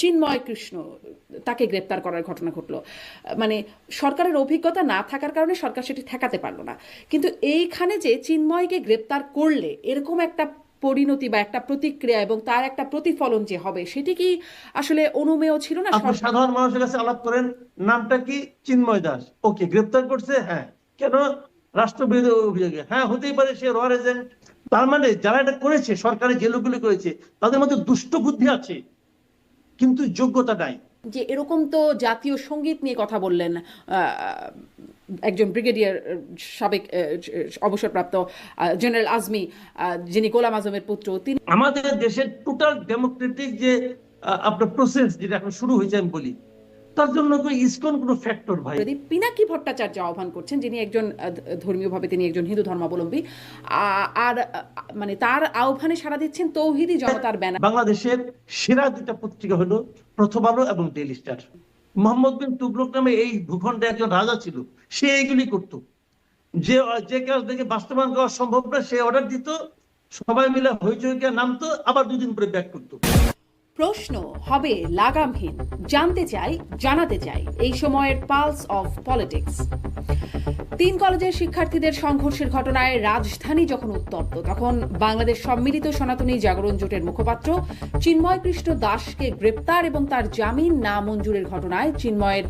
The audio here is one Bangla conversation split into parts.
চিন্ময় কৃষ্ণ তাকে গ্রেপ্তার করার ঘটনা ঘটলো। মানে সরকারের অভিজ্ঞতা না থাকার কারণে সরকার সেটি ঠেকাতে পারলো না। কিন্তু এইখানে যে চিন্ময়কে গ্রেপ্তার করলে এরকম একটা পরিণতি বা একটা প্রতিক্রিয়া এবং তার একটা প্রতিফলন যে হবে, সেটি কি আসলে অনুমেয় ছিল না? আপনি সাধারণ মানুষের কাছে আলাপ করেন, নামটা কি? চিন্ময় দাস। ওকে, গ্রেপ্তার করছে, হ্যাঁ। কেন? রাষ্ট্রবিরোধী অভিযোগে। হ্যাঁ, হতেই পারে সে র এজেন্ট। তার মানে যারা এটা করেছে, সরকারি যে লোকগুলি করেছে, তাদের মধ্যে দুষ্ট বুদ্ধি আছে, কিন্তু যোগ্যতা নাই। যে এরকম তো জাতীয় সঙ্গীত নিয়ে কথা বললেন একজন ব্রিগেডিয়ার, সাবেক অবসরপ্রাপ্ত জেনারেল আজমি, যিনি গোলাম আজমের পুত্র, তিনি। আমাদের দেশের টোটাল ডেমোক্রেটিক যে আপনার প্রসেস যেটা এখন শুরু হয়েছে, আমি বলি, তার জন্য ইসকন কোনো ফ্যাক্টর ভাই। যদি পিনাকি ভট্টাচার্য আহ্বান করছেন, যিনি একজন ধর্মীয়ভাবে তিনি একজন হিন্দু ধর্মাবলম্বী, আর মানে তার আহ্বানে সাড়া দিচ্ছেন তৌহিদি জনতার ব্যানার। বাংলাদেশের সেরা দুটা পত্রিকা হলো প্রথম আলো এবং ডেইলি স্টার। মোহাম্মদ বিন তুগলক নামে এই ভূখণ্ডে একজন রাজা ছিল, সে এইগুলি করত। যে যে কাজ দেখে বাস্তবায়ন করা সম্ভব না, সে অর্ডার দিত, সবাই মিলে হইচইকে নামতো, আবার দুদিন পরে ব্যাক করতো। প্রশ্ন হবে লাগামহীন, জানতে চাই, জানাতে চাই এই সময়ের পালস অফ পলিটিক্স। 3 কলেজের শিক্ষার্থীদের সংঘর্ষের ঘটনায় রাজধানী যখন উত্তপ্ত, তখন বাংলাদেশ সম্মিলিত সনাতনী জাগরণ জোটের মুখপাত্র চিন্ময় কৃষ্ণ দাসকে গ্রেপ্তার এবং তার জামিন না মঞ্জুরের ঘটনায় চিন্ময়ের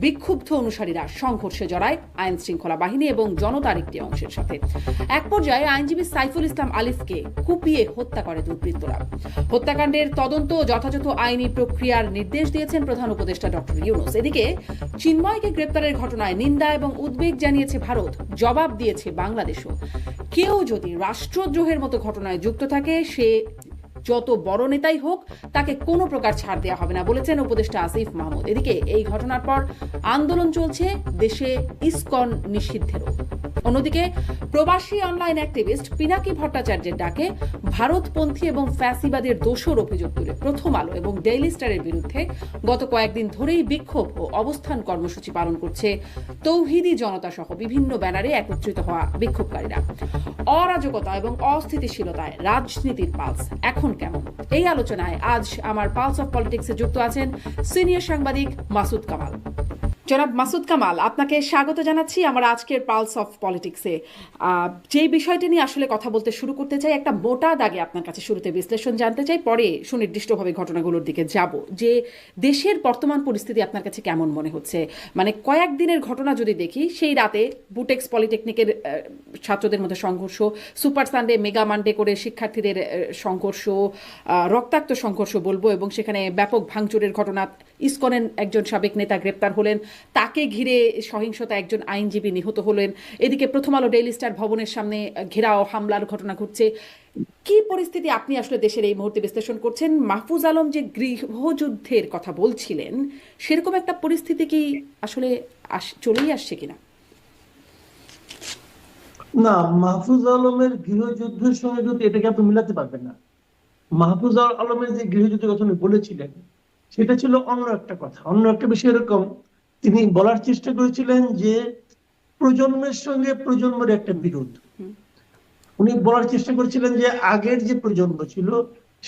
বিক্ষুব্ধ অনুসারীরা সংঘর্ষে জড়ায় আইন শৃঙ্খলা বাহিনী এবং জনতার একটি অংশের সাথে। এক পর্যায়ে আইনজীবী সাইফুল ইসলাম আলিফকে কুপিয়ে হত্যা করে দুর্বৃত্তরা। হত্যাকাণ্ডের তদন্ত যথাযথ আইনি প্রক্রিয়ার নির্দেশ দিয়েছেন প্রধান উপদেষ্টা ডক্টর ইউনূস। এদিকে চিন্ময়কে গ্রেপ্তারের ঘটনায় নিন্দা এবং উদ্বেগ জানিয়েছে ভারত, জবাব দিয়েছে বাংলাদেশও। কেউ যদি রাষ্ট্রদ্রোহের মতো ঘটনায় যুক্ত থাকে, সে যত বড় নেতাই হোক, তাকে কোনো প্রকার ছাড় দেওয়া হবে না বলেছেন উপদেষ্টা আসিফ মাহমুদ। এদিকে এই ঘটনার পর আন্দোলন চলছে দেশে ইসকন নিষিদ্ধেরও। অন্যদিকে প্রবাসী অনলাইন অ্যাক্টিভিস্ট পিনাকি ভট্টাচার্যের ডাকে ভারতপন্থী এবং ফ্যাসিবাদের দোষর অভিযোগ তুলে প্রথম আলো এবং ডেইলি স্টারের বিরুদ্ধে গত কয়েকদিন ধরেই বিক্ষোভ ও অবস্থান কর্মসূচি পালন করছে তৌহিদি জনতা সহ বিভিন্ন ব্যানারে একত্রিত হওয়া বিক্ষোভকারীরা। অরাজকতা এবং অস্থিতিশীলতায় রাজনীতির পালস এখন কেমন? এই আলোচনায় আজ আমার পালস অফ পলিটিক্সে যুক্ত আছেন সিনিয়র সাংবাদিক মাসুদ কামাল। জনাব মাসুদ কামাল, আপনাকে স্বাগত জানাচ্ছি আমার আজকের পালস অফ পলিটিক্সে। যে বিষয়টি নিয়ে আসলে কথা বলতে শুরু করতে চাই, একটা মোটা দাগে আপনার কাছে শুরুতে বিশ্লেষণ জানতে চাই, পরে সুনির্দিষ্টভাবে ঘটনাগুলোর দিকে যাব। যে দেশের বর্তমান পরিস্থিতি আপনার কাছে কেমন মনে হচ্ছে? মানে কয়েকদিনের ঘটনা যদি দেখি, সেই রাতে বুটেক্স পলিটেকনিকের ছাত্রদের মধ্যে সংঘর্ষ, সুপার সানডে মেগা মানডে করে শিক্ষার্থীদের সংঘর্ষ, রক্তাক্ত সংঘর্ষ বলবো, এবং সেখানে ব্যাপক ভাঙচুরের ঘটনা। ইসকনের একজন সাবেক নেতা গ্রেপ্তার হলেন, তাকে ঘিরে সহিংসতা, একজন আইনজীবী নিহত হলেন। এদিকে প্রথম আলো ডেইলি স্টার ভবনের সামনে ঘেরাও হামলার ঘটনা ঘটছে। কি পরিস্থিতি আপনি আসলে দেশের এই মুহূর্তে বিশ্লেষণ করছেন? মাহফুজ আলম যে গৃহযুদ্ধের কথা বলছিলেন, সেরকম একটা পরিস্থিতি কি আসলে চলেই আসছে কিনা? না, মাহফুজ আলমের গৃহযুদ্ধের সঙ্গে যদি এটাকে আপনি মিলাতে পারবেন না। মাহফুজ আলমের যে গৃহযুদ্ধের কথা উনি বলেছিলেন, সেটা ছিল অন্য একটা কথা, অন্য একটা বিষয়। এরকম তিনি বলার চেষ্টা করেছিলেন যে প্রজন্মের সঙ্গে প্রজন্মের একটা বিরোধ। উনি বলার চেষ্টা করেছিলেন যে আগের যে প্রজন্ম ছিল,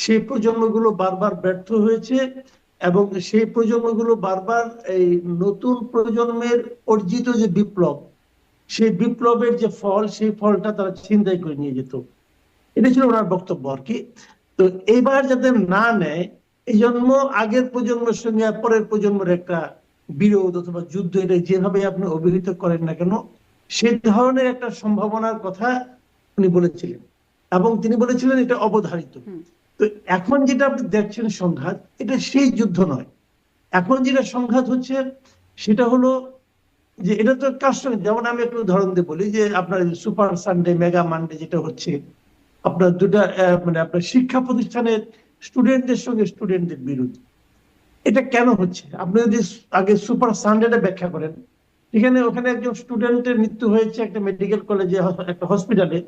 সেই প্রজন্মগুলো বারবার ব্যর্থ হয়েছে, এবং সেই প্রজন্মগুলো বারবার এই নতুন প্রজন্মের অর্জিত যে বিপ্লব, সেই বিপ্লবের যে ফল, সেই ফলটা তারা ছিনতাই করে নিয়ে যেত। এটা ছিল ওনার বক্তব্য আর কি। তো এবার যাতে না নেয়, এই জন্য আগের প্রজন্মের সঙ্গে পরের প্রজন্মের একটা বিরোধ অথবা যুদ্ধ, এটা যেভাবে আপনি অভিহিত করেন না কেন, সেই ধরনের একটা সম্ভাবনার কথা উনি বলেছিলেন, এবং তিনি বলেছিলেন এটা অবধারিত। তো এখন যেটা আপনি দেখছেন সংঘাত, এটা সেই যুদ্ধ নয়। এখন যেটা সংঘাত হচ্ছে, সেটা হলো যে এটা তো কার সঙ্গে, যেমন আমি একটু উদাহরণ দিয়ে বলি, যে আপনার সুপার সানডে মেগা মানডে যেটা হচ্ছে, আপনার দুটা মানে আপনার শিক্ষা প্রতিষ্ঠানের স্টুডেন্টদের সঙ্গে স্টুডেন্টদের বিরোধ। এটা কেন হচ্ছে? আপনি যদি আগে সুপার সানডেটা ব্যাখ্যা করেন, ওখানে একজন স্টুডেন্টের মৃত্যু হয়েছে একটা মেডিকেল কলেজে, একটা হসপিটালে।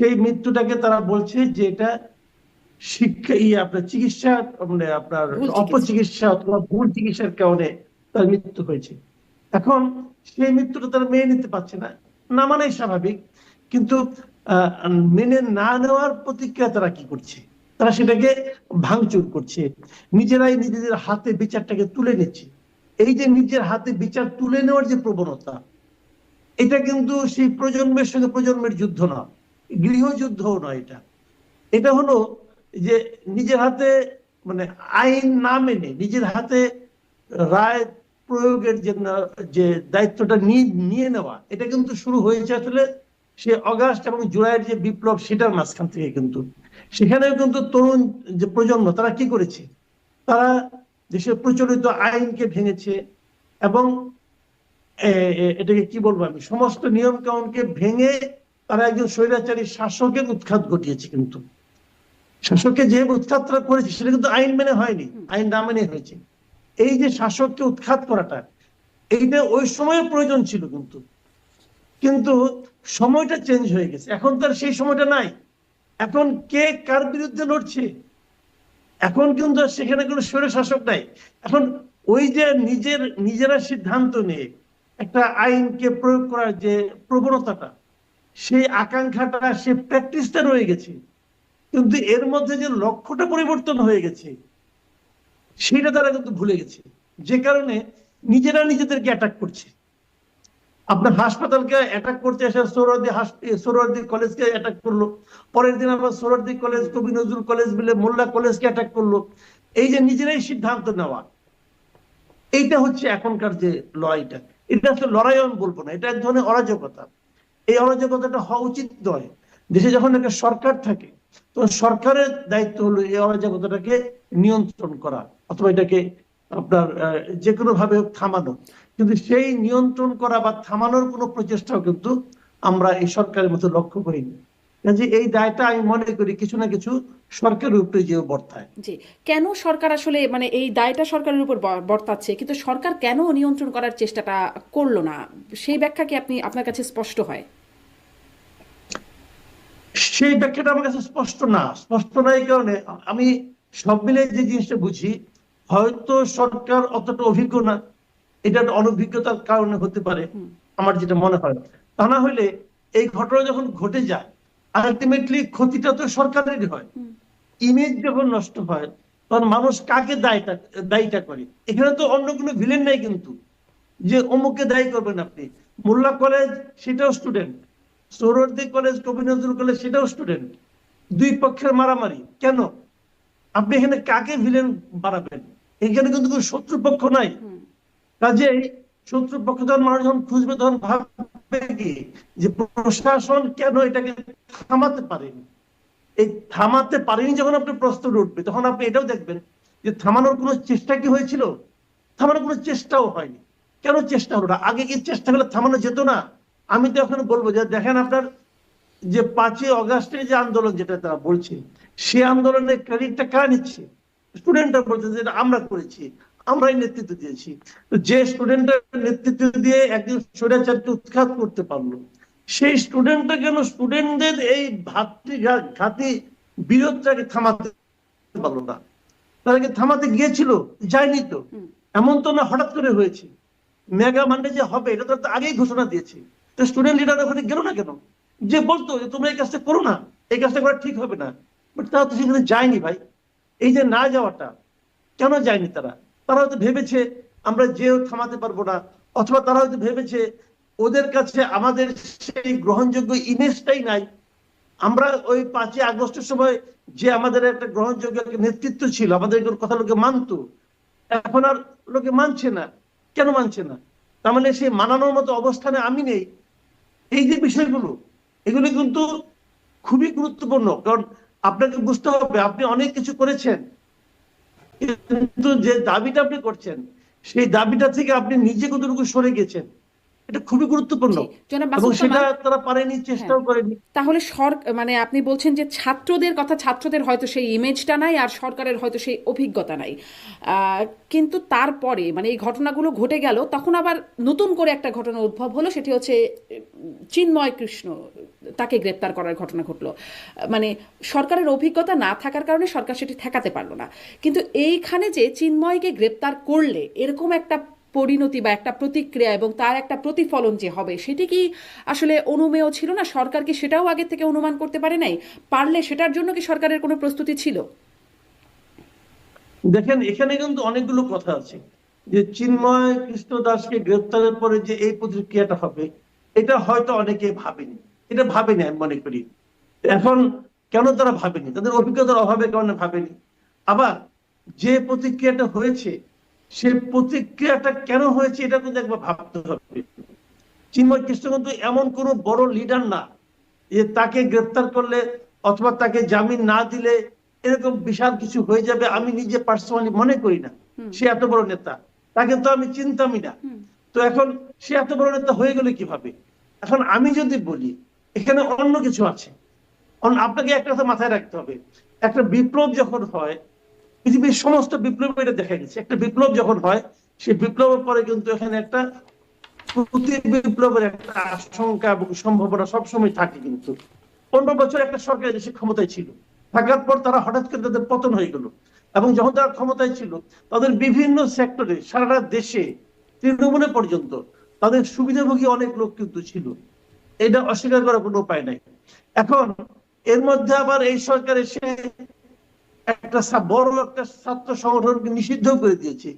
সেই মৃত্যুটাকে তারা বলছে যে এটা শিক্ষা আপনার চিকিৎসা, মানে আপনার অপচিকিৎসা অথবা ভুল চিকিৎসার কারণে তার মৃত্যু হয়েছে। এখন সেই মৃত্যুটা তারা মেনে নিতে পারছে না, না মানেই স্বাভাবিক। কিন্তু মেনে না নেওয়ার প্রতিক্রিয়া তারা কি করছে? তারা সেটাকে ভাঙচুর করছে, নিজেরাই নিজেদের হাতে বিচারটাকে তুলে নিচ্ছে। এই যে নিজের হাতে বিচার তুলে নেওয়ার যে প্রবণতা, এটা কিন্তু সেই প্রজন্মের সঙ্গে প্রজন্মের যুদ্ধ না, গৃহযুদ্ধও নয়। এটা এটা হলো যে নিজের হাতে মানে আইন না মেনে নিজের হাতে রায় প্রয়োগের যে দায়িত্বটা নিয়ে নেওয়া, এটা কিন্তু শুরু হয়েছে আসলে সে অগাস্ট এবং জুলাইয়ের যে বিপ্লব সেটার মাঝখান থেকে। কিন্তু সেখানেও কিন্তু তরুণ যে প্রজন্ম তারা কি করেছে, তারা দেশের প্রচলিত আইনকে ভেঙেছে এবং এটাকে কি বলবো আমি, সমস্ত নিয়ম কানুনকে ভেঙে তারা একজন স্বৈরাচারী শাসকের উৎখাত ঘটিয়েছে। কিন্তু শাসককে যে উৎখাতটা করেছে সেটা কিন্তু আইন মেনে হয়নি, আইন না মেনে হয়েছে। এই যে শাসককে উৎখাত করাটা, এইটা ওই সময়ের প্রয়োজন ছিল। কিন্তু কিন্তু সময়টা চেঞ্জ হয়ে গেছে, এখন তার সেই সময়টা নাই। এখন কে কার বিরুদ্ধে লড়ছে, এখন কিন্তু সেখানে কোনো স্বৈর শাসক নাই। এখন ওই যে নিজেরা সিদ্ধান্ত নিয়ে একটা আইনকে প্রয়োগ করার যে প্রবণতাটা, সেই আকাঙ্ক্ষাটা, সে প্র্যাকটিসটা রয়ে গেছে, কিন্তু এর মধ্যে যে লক্ষ্যটা পরিবর্তন হয়ে গেছে সেটা তারা কিন্তু ভুলে গেছে। যে কারণে নিজেরা নিজেদেরকে অ্যাটাক করছে। আপনার হাসপাতালকে অ্যাটাক করতে এসে সোহরাওয়ার্দী কলেজকে অ্যাটাক করলো, পরের দিন আবার সোহরাওয়ার্দী কলেজ, কবি নজরুল কলেজ মিলে মোল্লা কলেজকে অ্যাটাক করলো। এই যে নিজেরাই সিদ্ধান্ত নেওয়া, এইটা হচ্ছে এখনকার যে লড়াইটা। এটা আসলে লড়াই আমি বলবো না, এটা এক ধরনের অরাজকতা। এই অরাজকতাটা হওয়া উচিত নয়। দেশে যখন একটা সরকার থাকে তখন সরকারের দায়িত্ব হলো এই অরাজকতাটাকে নিয়ন্ত্রণ করা, অথবা এটাকে আপনার যে কোনো ভাবে থামানো। কিন্তু সেই নিয়ন্ত্রণ করা বা থামানোর কোনো প্রচেষ্টাও কিন্তু আমরা এই সরকারের মতো লক্ষ্য করিনি। কাজে এই দায়টা আমি মনে করি কিছু না কিছু সরকারের উপরে যে বর্তায়। জি, কেন সরকার আসলে মানে এই দায়টা সরকারের উপর বর্তাচ্ছে, কিন্তু সরকার কেন নিয়ন্ত্রণ করার চেষ্টাটা করলো না, সেই ব্যাখ্যা কি আপনার কাছে স্পষ্ট হয়? সেই ব্যাখ্যাটা আমার কাছে স্পষ্ট না, এই কারণে আমি সব মিলে যে জিনিসটা বুঝি, হয়তো সরকার অতটা অভিজ্ঞ না, এটা অনভিজ্ঞতার কারণে হতে পারে, আমার যেটা মনে হয়। তা না হলে এই ঘটনা যখন ঘটে যায় আলটিমেটলি ক্ষতিটা তো সরকারেরই হয়। ইমেজ যখন নষ্ট হয় তখন মানুষ কাকে দায়ীটা করে। এখানে তো অন্য কোনো ভিলেন নাই কিন্তু যে অমুককে দায়ী করবেন আপনি। মোল্লা কলেজ সেটাও স্টুডেন্ট, সোহরাওয়ার্দী কলেজ, কবি নজরুল কলেজ সেটাও স্টুডেন্ট, দুই পক্ষের মারামারি। কেন আপনি এখানে কাকে ভিলেন বানাবেন? এখানে কিন্তু কোনো শত্রুপক্ষ নাই। কাজেই শত্রুপক্ষ যখন মানুষ যখন খুঁজবে তখন ভাববে কি যে প্রশাসন কেন এটাকে থামাতে পারেনি। এই থামাতে পারেনি যখন আপনি প্রশ্ন উঠবে, তখন আপনি এটাও দেখবেন যে থামানোর কোনো চেষ্টা কি হয়েছিল? থামানোর কোনো চেষ্টাও হয়নি। কেন চেষ্টা হলো না? আগে কি চেষ্টা করলে থামানো যেত না? আমি তো এখন বলবো যে দেখেন আপনার যে 5ই অগাস্টের যে আন্দোলন যেটা তারা বলছে, সে আন্দোলনের ক্রেডিটটা কারা নিচ্ছে? স্টুডেন্টরা বলছে যে আমরা করেছি, আমরাই নেতৃত্ব দিয়েছি। তো যে স্টুডেন্টের নেতৃত্ব দিয়ে একজন স্বৈরাচারকে উৎখাত করতে পারলো, সেই স্টুডেন্টটা কেন স্টুডেন্টদের এই ঘাতি বিরোধটাকে থামাতে পারলো না? তাদেরকে থামাতে গিয়েছিল, যায়নি তো। এমন তো না হঠাৎ করে হয়েছে। মেগা মান্ডে যে হবে এটা তো আগেই ঘোষণা দিয়েছে। তো স্টুডেন্ট লিডার ওখানে গেল না কেন? যে বলতো যে তোমরা এই কাজটা করো না, এই কাজটা করা ঠিক হবে না, বাট তারা তো সেখানে যায়নি ভাই। এই যে না যাওয়াটা, কেন যায়নি তারা? তারা হয়তো ভেবেছে আমরা যেও থামাতে পারবো না, অথবা তারা হয়তো ভেবেছে ওদের কাছে আমাদের সেই গ্রহণযোগ্য ইমেজটাই নাই। আমরা ওই 5ই আগস্টের সময় যে আমাদের একটা গ্রহণযোগ্য নেতৃত্ব ছিল, আমাদের কথা লোকে মানতো, এখন আর লোকে মানছে না। কেন মানছে না? তার মানে সেই মানানোর মতো অবস্থানে আমি নেই। এই যে বিষয়গুলো, এগুলো কিন্তু খুবই গুরুত্বপূর্ণ। কারণ আপনাকে বুঝতে হবে আপনি অনেক কিছু করেছেন, কিন্তু যে দাবিটা আপনি করছেন সেই দাবিটা থেকে আপনি নিজে কতটুকু সরে গেছেন, এটা খুবই গুরুত্বপূর্ণ। এবং সেটা তারা পারেনি, চেষ্টাও করেনি। তাহলে মানে আপনি বলছেন যে ছাত্রদের হয়তো সেই ইমেজটা নাই, আর সরকারের হয়তো সেই অভিজ্ঞতা নাই। কিন্তু তারপরে মানে এই ঘটনাগুলো ঘটে গেল, তখন আবার নতুন করে একটা ঘটনা উদ্ভব হলো, সেটি হচ্ছে চিন্ময় কৃষ্ণ, তাকে গ্রেপ্তার করার ঘটনা ঘটলো। মানে সরকারের অভিজ্ঞতা না থাকার কারণে সরকার সেটি ঠেকাতে পারলো না। কিন্তু এইখানে যে চিন্ময়কে গ্রেপ্তার করলে এরকম একটা পরিণতি বা একটা প্রতিক্রিয়া এবং তার একটা প্রতিফলন যে হবে, সেটি কি আসলে অনুমেয় ছিল না? সরকার কি সেটাও আগে থেকে অনুমান করতে পারে নাই? পারলে সেটার জন্য কি সরকারের কোনো প্রস্তুতি ছিল? দেখেন, এখানে কিন্তু অনেকগুলো কথা আছে। যে চিন্ময় কৃষ্ণ দাসকে গ্রেপ্তারের পরে যে এই প্রতিক্রিয়াটা হবে, এটা হয়তো অনেকে ভাবেনি। এটা ভাবেনি আমি মনে করি। এখন কেন তারা ভাবেনি? তাদের অভিজ্ঞতার অভাবের কারণে ভাবেনি। আবার যে প্রতিক্রিয়াটা হয়েছে, সেই প্রতিক্রিয়াটা কেন হয়েছে এটা কিন্তু একবার ভাবতে হবে। চিন্ময় কৃষ্ণ কিন্তু এমন কোনো বড় লিডার না যে তাকে গ্রেপ্তার করলে অথবা তাকে জামিন না দিলে এরকম বিশাল কিছু হয়ে যাবে। আমি নিজে পার্সোনালি মনে করি না সে এত বড় নেতা, তাকে তো আমি চিনতামই না। তো এখন সে এত বড় নেতা হয়ে গেলে কিভাবে? এখন আমি যদি বলি এখানে অন্য কিছু আছে। আপনাকে একটা কথা মাথায় রাখতে হবে, একটা বিপ্লব যখন হয়, পৃথিবীর সমস্ত বিপ্লব এটা দেখা গেছে, একটা বিপ্লব যখন হয় সেই বিপ্লবের পরে কিন্তু এখানে একটা প্রতি বিপ্লবের একটা আশঙ্কা এবং সম্ভাবনা সবসময় থাকে। কিন্তু 15 বছর একটা সরকার দেশে ক্ষমতায় ছিল, থাকার পর তারা হঠাৎ করে তাদের পতন হয়ে গেল। এবং যখন তারা ক্ষমতায় ছিল তাদের বিভিন্ন সেক্টরে সারা দেশে তৃণমূলে পর্যন্ত তাদের সুবিধাভোগী অনেক লোক কিন্তু ছিল, এটা অস্বীকার করার কোনো উপায় নাই। এখন এর মধ্যে আবার এই সরকার এসে একটা বড় একটা ছাত্র সংগঠনকে নিষিদ্ধ করে দিয়েছে।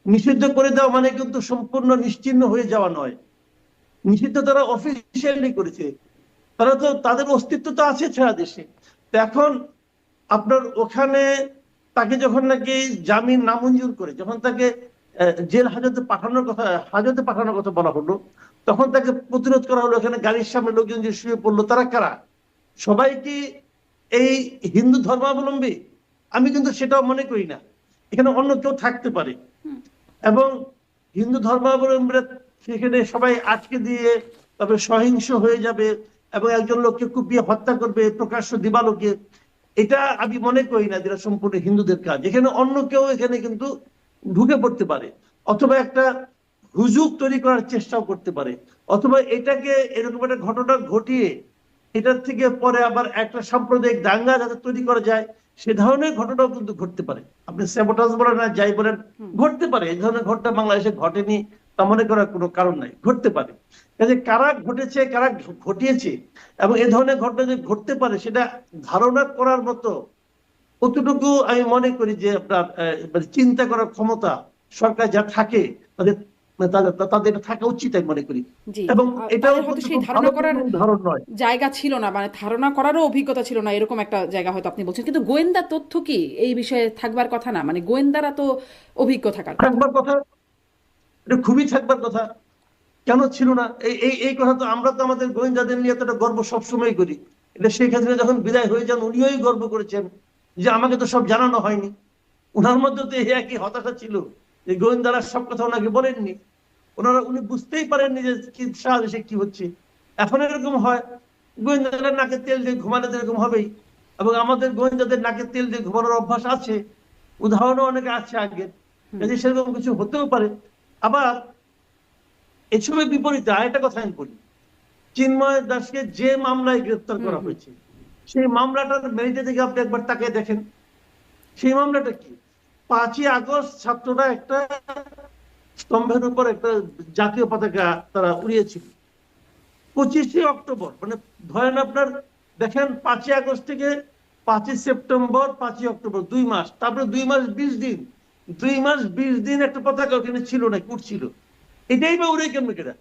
নিষিদ্ধ করে দেওয়া মানে কিন্তু সম্পূর্ণ নিশ্চিহ্ন হয়ে যাওয়া নয়। নিষিদ্ধ তারা অফিসিয়ালি করেছে, তারা তো তাদের অস্তিত্ব তো আছে সারা দেশে। তো এখন আপনার ওখানে তাকে যখন নাকি জামিন নামঞ্জুর করে, যখন তাকে জেল হাজতে পাঠানোর কথা বলা হলো, তখন তাকে প্রতিরোধ করা হলো। এখানে গাড়ির সামনে লোকজন যে শুয়ে পড়লো, তারা কারা? সবাই কি এই হিন্দু ধর্মাবলম্বী? আমি কিন্তু সেটাও মনে করি না, এখানে অন্য কেউ থাকতে পারে। এবং হিন্দু ধর্মাবলম্বীরা সেখানে সবাই আটকে দিয়ে তবে সহিংস হয়ে যাবে এবং একজন লোককে কুপিয়ে হত্যা করবে প্রকাশ্য দিবালোকে, এটা আমি মনে করি না যেটা সম্পূর্ণ হিন্দুদের কাজ। এখানে অন্য কেউ এখানে কিন্তু ঢুকে পড়তে পারে, অথবা একটা হুজুগ তৈরি করার চেষ্টাও করতে পারে, অথবা এটাকে এরকম একটা ঘটনা ঘটিয়ে এটার থেকে পরে আবার একটা সাম্প্রদায়িক দাঙ্গা যাতে তৈরি করা যায়, সে ধরনের ঘটনাও কিন্তু ঘটতে পারে। আপনি স্যাবোটাজ বলেন আর যাই বলেন, ঘটতে পারে। এই ধরনের ঘটনা বাংলাদেশে ঘটেনি তা মনে করার কোনো কারণ নাই, ঘটতে পারে। কাজে কারা ঘটেছে, কারা ঘটিয়েছে এবং এই ধরনের ঘটনা যে ঘটতে পারে সেটা ধারণা করার মতো কতটুকু আমি মনে করি যে আপনার চিন্তা করার ক্ষমতা সরকার যা থাকে তাদের তাদের থাকা উচিত আমি মনে করি। এবং এটাও সেই ধারণা করার ধারণ নয়, জায়গা ছিল না, মানে ধারণা করারও অভিজ্ঞতা ছিল না, এরকম একটা জায়গা হয়তো আপনি বলছেন। কিন্তু গোয়েন্দা তথ্য কি এই বিষয়ে থাকবার কথা না? মানে গোয়েন্দারা তো অভিজ্ঞ থাকবার কথা, এটা খুবই থাকবার কথা। কেন ছিল না? এই কথা তো আমরা তো আমাদের গোয়েন্দাদের নিয়ে এতটা গর্ব সবসময় করি। এটা শেখ হাসিনা যখন বিদায় হয়ে যান উনিও গর্ব করেছেন যে আমাকে তো সব জানানো হয়নি। ওনার মধ্যে তো এই একই হতাশা ছিল যে গোয়েন্দারা সব কথা ওনাকে বলেননি, উনি বুঝতেই পারেননি যে সারা দেশে কি হচ্ছে। এখন এরকম হয়, গোয়েন্দারা নাকে তেল দিয়ে ঘুমালে এরকম হবেই। এবং আমাদের গোয়েন্দাদের নাকে তেল দিয়ে ঘুমানোর অভ্যাস আছে, উদাহরণও অনেকে আছে আগের, কাজে সেরকম কিছু হতেও পারে। আবার এসবের বিপরীতে আরেকটা কথা আমি বলি, চিন্ময় দাসকে যে মামলায় গ্রেফতার করা হয়েছে সেই মামলাটার মেরিটে থেকে আপনি একবার তাকিয়ে দেখেন। সেই মামলাটা কি? 5ই আগস্ট ছাত্ররা একটা স্তম্ভের উপর একটা জাতীয় পতাকা তারা উড়িয়েছিল। 25শে অক্টোবর মানে ধরেন আপনার দেখেন 5ই আগস্ট থেকে 5ই সেপ্টেম্বর 5ই অক্টোবর 2 মাস, তারপরে 2 মাস 20 দিন, 2 মাস 20 দিন একটা পতাকা ওখানে ছিল না, উঠছিল। এটাই বা উড়ে কেমন কেটা?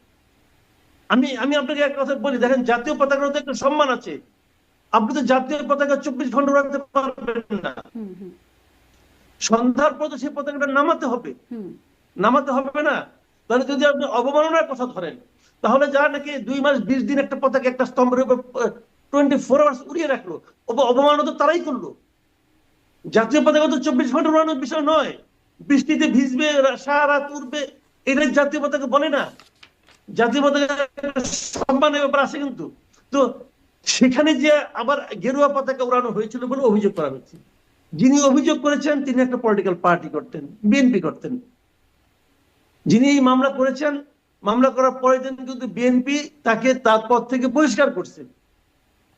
আমি আপনাকে এক কথা বলি, দেখেন জাতীয় পতাকার মধ্যে একটা সম্মান আছে। আপনি তো জাতীয় পতাকা 24 ঘন্টা রাখতে পারবেন না, সন্ধ্যার পর সেই পতাকাটা নামাতে হবে না? তাহলে যদি আপনি অবমাননার কথা ধরেন, তাহলে যারা নাকি 2 মাস 20 দিন একটা পতাকা একটা স্তম্ভের উপর 24 আওয়ার্স উড়িয়ে রাখলো, অবমাননা তো তারাই করলো। জাতীয় পতাকা তো 24 ঘন্টা উড়ানোর বিষয় নয়, বৃষ্টিতে ভিজবে, সারা রাত উড়বে, এটা জাতীয় পতাকা বলে না। জাতীয় পতাকা সম্মানের ব্যাপার আছে কিন্তু। তো সেখানে যে আবার গেরুয়া পতাকা উড়ানো হয়েছিল বলে অভিযোগ করা হয়েছে। যিনি অভিযোগ করেছেন তিনি একটা পলিটিক্যাল পার্টি করতেন, বিএনপি করতেন। যিনি এই মামলা করেছেন, মামলা করার পরের দিন কিন্তু বিএনপি তাকে তার পদ থেকে বহিষ্কার করছে।